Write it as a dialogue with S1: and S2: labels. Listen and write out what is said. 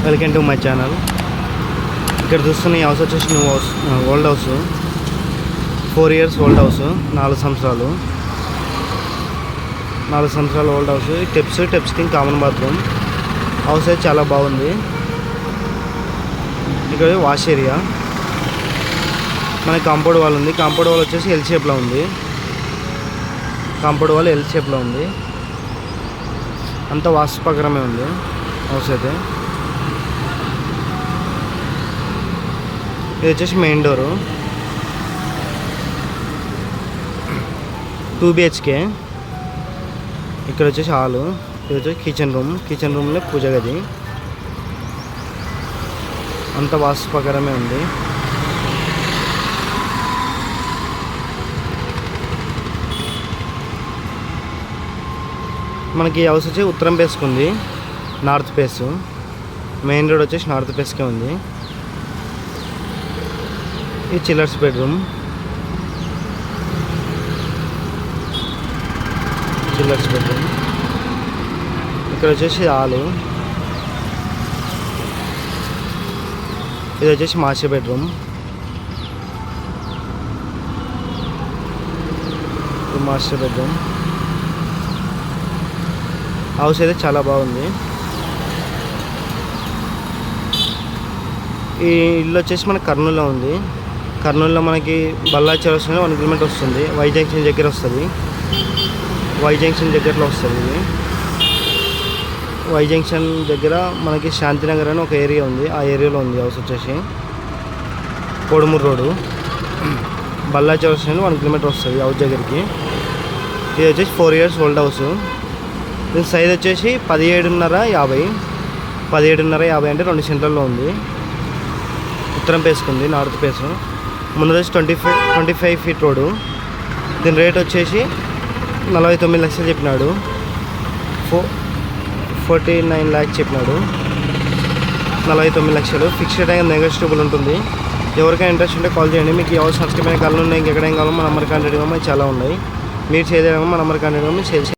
S1: Welcome to my channel. ఇక్కడ చూస్తున్న ఈ హౌస్ వచ్చేసి new house, old house, 4 years old house, 4 సంవత్సరాలు ఓల్డ్ హౌస్. స్టెప్స్కి కామన్ బాత్రూమ్. హౌస్ అయితే చాలా బాగుంది. ఇక్కడ వాష్ ఏరియా, మనకి కాంపౌండ్ వాల్ ఉంది. కాంపౌండ్ వాల్ వచ్చేసి ఎల్ షేప్లో ఉంది. అంతా వాస్తు ప్రకారమే ఉంది హౌస్ అయితే. ఇది వచ్చేసి మెయిన్ డోరు, 2 BHK. ఇక్కడ వచ్చేసి హాలు. ఇది వచ్చేసి కిచెన్ రూమ్లో పూజ గది. అంత వాస్తు ప్రకారమే ఉంది. మనకి ఈ హౌస్ వచ్చి ఉత్తరం ఫేస్కి ఉంది, నార్త్ ఫేస్. మెయిన్ రోడ్ వచ్చేసి నార్త్ ఫేస్కే ఉంది. ఇది చిల్లర్స్ బెడ్రూమ్. ఇక్కడ వచ్చేసి హాలు. ఇది వచ్చేసి మాస్టర్ బెడ్రూమ్. హౌస్ అయితే చాలా బాగుంది. ఈ ఇల్లు వచ్చేసి మనకి కర్నూలులో ఉంది. కర్నూలులో మనకి బల్లా చౌరస్తా 1 kilometer వస్తుంది. వై జంక్షన్ దగ్గర వస్తుంది. ఇది వై జంక్షన్ దగ్గర మనకి శాంతినగర్ అని ఒక ఏరియా ఉంది. ఆ ఏరియాలో ఉంది హౌస్ వచ్చేసి. కోడుమూరు రోడ్డు, బల్లా చౌరస్తా 1 kilometer వస్తుంది హౌస్ దగ్గరికి. ఇది వచ్చేసి 4 years ఓల్డ్ హౌస్. దీని సైజ్ వచ్చేసి 17.5 అంటే 2 సెంటర్లో ఉంది. ఉత్తరం పేసుకుంది, నార్త్ పేసు. ముందు వచ్చి 25 feet రోడ్డు. దీని రేట్ వచ్చేసి 49 లక్షలు చెప్పినాడు. 49 lakhs చెప్పినాడు. 49 లక్షలు ఫిక్స్డ్ టైం, నెగోషియబుల్ ఉంటుంది. ఎవరికైనా ఇంట్రెస్ట్ ఉంటే కాల్ చేయండి. మీకు ఎవరు సబ్స్క్రైబ్ అయిన కాళ్ళు ఉన్నాయి, ఇంకెక్కడేం కావాలో మన నెంబర్ కాంటాక్ట్ ఇవ్వమని చాలా ఉన్నాయి. మీరు చేయలేమో మన నెంబర్ కాంటాక్ట్ ఇవ్వమని